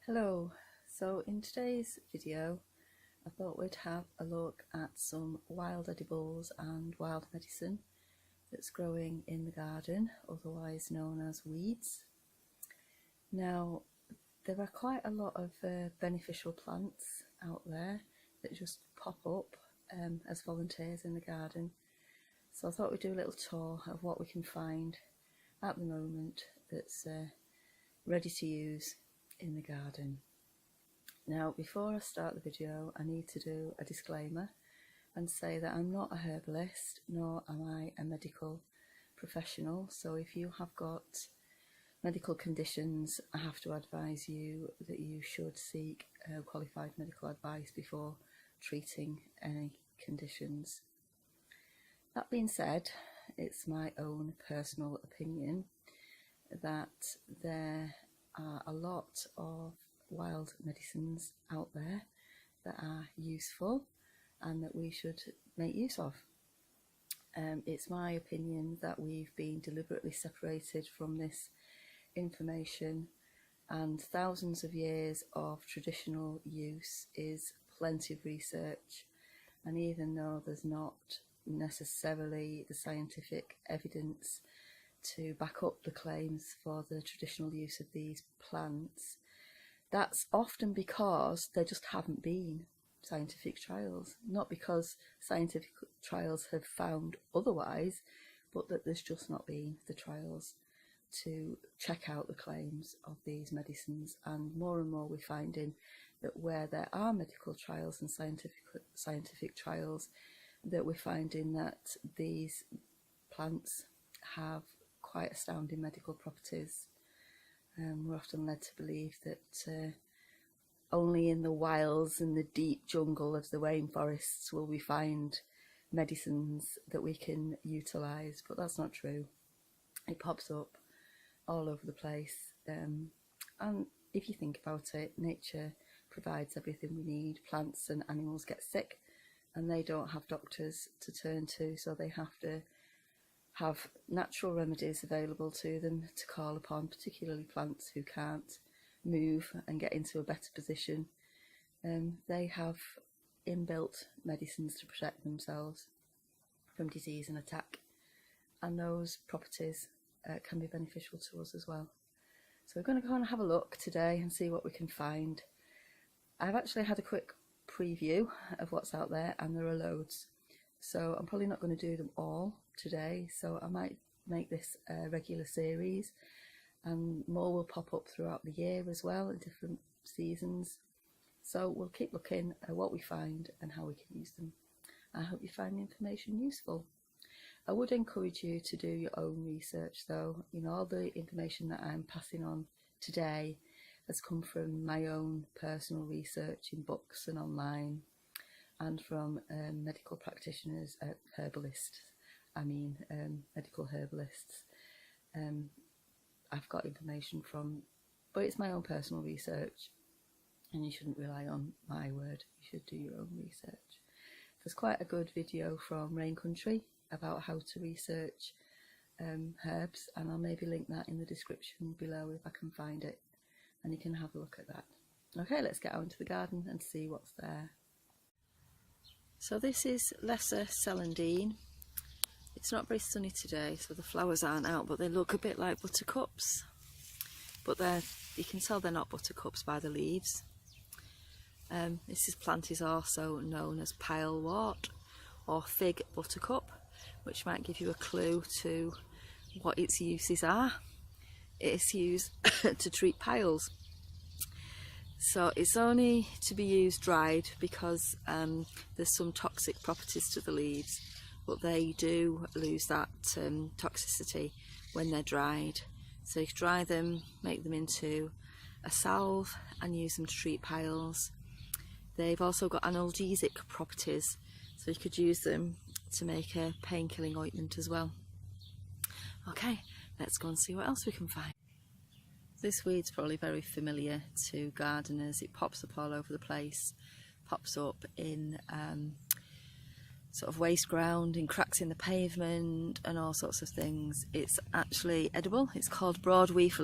Hello, so in today's video I thought we'd have a look at some wild edibles and wild medicine that's growing in the garden, otherwise known as weeds. Now there are quite a lot of beneficial plants out there that just pop up as volunteers in the garden, so I thought we'd do a little tour of what we can find at the moment that's ready to use in the garden. Now, before I start the video, I need to do a disclaimer and say that I'm not a herbalist, nor am I a medical professional. So if you have got medical conditions, I have to advise you that you should seek qualified medical advice before treating any conditions. That being said, it's my own personal opinion that there are a lot of wild medicines out there that are useful and that we should make use of. It's my opinion that we've been deliberately separated from this information, and thousands of years of traditional use is plenty of research, and even though there's not necessarily the scientific evidence to back up the claims for the traditional use of these plants, that's often because there just haven't been scientific trials, not because scientific trials have found otherwise, but that there's just not been the trials to check out the claims of these medicines. And more we're finding that where there are medical trials and scientific trials, that we're finding that these plants have quite astounding medical properties. We're often led to believe that only in the wilds and the deep jungle of the rainforests will we find medicines that we can utilise, but that's not true. It pops up all over the place, and if you think about it, nature provides everything we need. Plants and animals get sick and they don't have doctors to turn to, so they have to have natural remedies available to them to call upon, particularly plants who can't move and get into a better position. They have inbuilt medicines to protect themselves from disease and attack, and those properties can be beneficial to us as well. So we're going to go and have a look today and see what we can find. I've actually had a quick preview of what's out there, and there are loads. So I'm probably not going to do them all today, so I might make this a regular series, and more will pop up throughout the year as well in different seasons. So we'll keep looking at what we find and how we can use them. I hope you find the information useful. I would encourage you to do your own research though. You know, all the information that I'm passing on today has come from my own personal research in books and online, and from medical practitioners, medical herbalists. I've got information from, but it's my own personal research, and you shouldn't rely on my word, you should do your own research. There's quite a good video from Rain Country about how to research herbs, and I'll maybe link that in the description below if I can find it, and you can have a look at that. Okay, let's get out into the garden and see what's there. So this is Lesser Celandine. It's not very sunny today, so the flowers aren't out, but they look a bit like buttercups. But you can tell they're not buttercups by the leaves. This plant is also known as pilewort or fig buttercup, which might give you a clue to what its uses are. It's used to treat piles. So it's only to be used dried because there's some toxic properties to the leaves, but they do lose that toxicity when they're dried. So you can dry them, make them into a salve and use them to treat piles. They've also got analgesic properties, so you could use them to make a pain-killing ointment as well. Okay, let's go and see what else we can find. This weed's probably very familiar to gardeners. It pops up all over the place, pops up in sort of waste ground, in cracks in the pavement and all sorts of things. It's actually edible. It's called broadleaf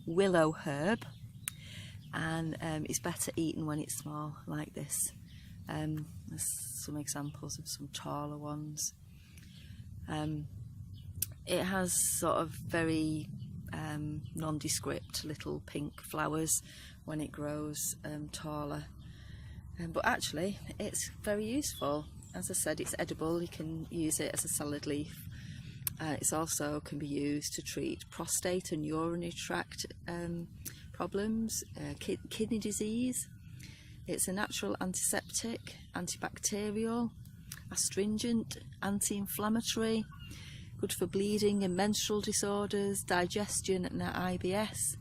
willow herb, and it's better eaten when it's small like this. There's some examples of some taller ones. It has sort of very nondescript little pink flowers when it grows taller, but actually it's very useful. As I said, it's edible. You can use it as a salad leaf. It also can be used to treat prostate and urinary tract problems, kidney disease. It's a natural antiseptic, antibacterial, astringent, anti-inflammatory, good for bleeding and menstrual disorders, digestion and IBS,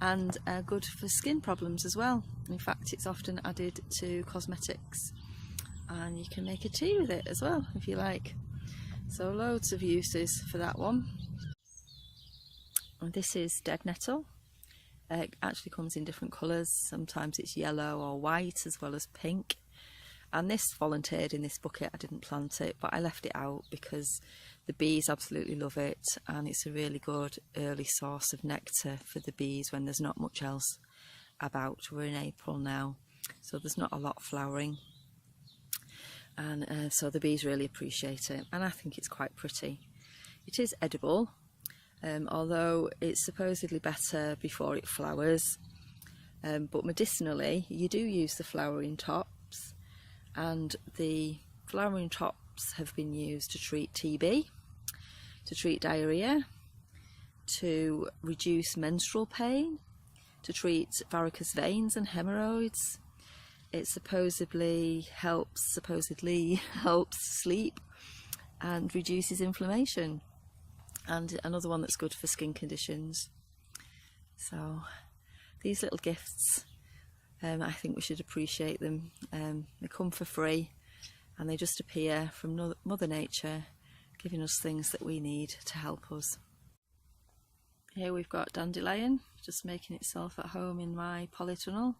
and good for skin problems as well. In fact, it's often added to cosmetics, and you can make a tea with it as well if you like. So loads of uses for that one. And this is dead nettle. It actually comes in different colours. Sometimes it's yellow or white as well as pink. And this volunteered in this bucket. I didn't plant it, but I left it out because the bees absolutely love it, and it's a really good early source of nectar for the bees when there's not much else about. We're in April now, so there's not a lot flowering, and so the bees really appreciate it, and I think it's quite pretty. It is edible, although it's supposedly better before it flowers, but medicinally you do use the flowering tops, and the flowering tops have been used to treat TB, to treat diarrhea, to reduce menstrual pain, to treat varicose veins and hemorrhoids. It supposedly helps sleep and reduces inflammation, and another one that's good for skin conditions. So these little gifts, I think we should appreciate them. They come for free, and they just appear from Mother Nature, giving us things that we need to help us. Here we've got dandelion, just making itself at home in my polytunnel.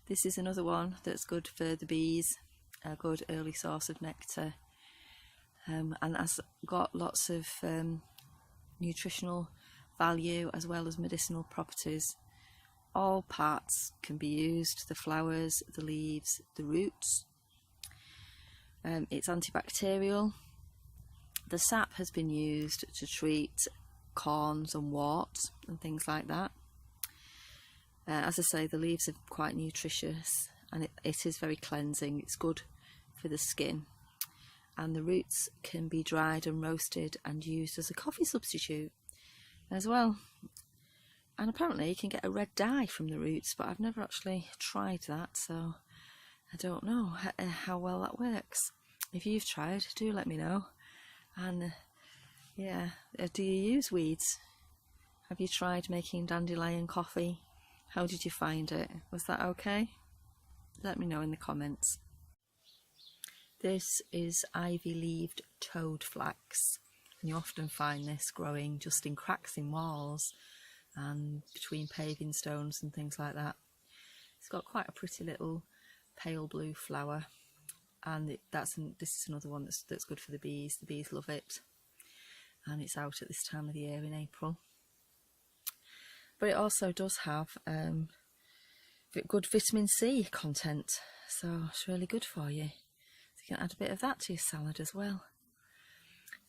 This is another one that's good for the bees, a good early source of nectar, and has got lots of nutritional value as well as medicinal properties. All parts can be used, the flowers, the leaves, the roots. It's antibacterial. The sap has been used to treat corns and warts and things like that. As I say, the leaves are quite nutritious, and it is very cleansing. It's good for the skin. And the roots can be dried and roasted and used as a coffee substitute as well. And apparently you can get a red dye from the roots, but I've never actually tried that, so I don't know how well that works. If you've tried, do let me know. And yeah, do you use weeds? Have you tried making dandelion coffee? How did you find it? Was that okay? Let me know in the comments. This is ivy-leaved toadflax, and you often find this growing just in cracks in walls and between paving stones and things like that. It's got quite a pretty little pale blue flower, and this is another one that's good for the bees. The bees love it, and it's out at this time of the year in April. But it also does have good vitamin C content, so it's really good for you. So you can add a bit of that to your salad as well.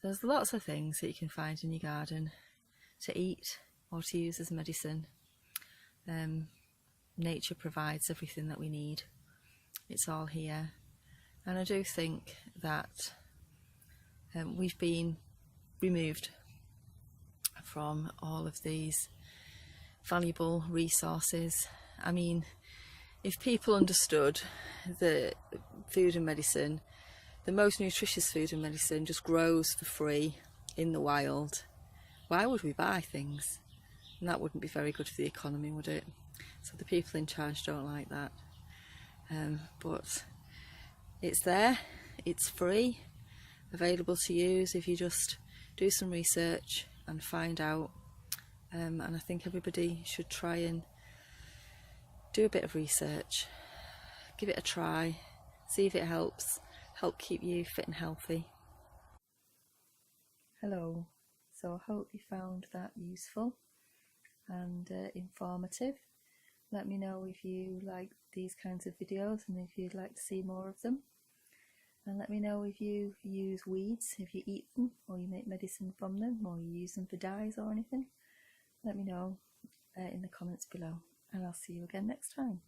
There's lots of things that you can find in your garden to eat or to use as medicine. Nature provides everything that we need. It's all here. And I do think that we've been removed from all of these valuable resources. I mean, if people understood that food and medicine, the most nutritious food and medicine, just grows for free in the wild, why would we buy things? And that wouldn't be very good for the economy, would it? So the people in charge don't like that. But it's there, it's free, available to use if you just do some research and find out. And I think everybody should try and do a bit of research, give it a try, see if it help keep you fit and healthy. Hello, so I hope you found that useful and informative. Let me know if you like these kinds of videos and if you'd like to see more of them. And let me know if you use weeds, if you eat them or you make medicine from them or you use them for dyes or anything. Let me know in the comments below, and I'll see you again next time.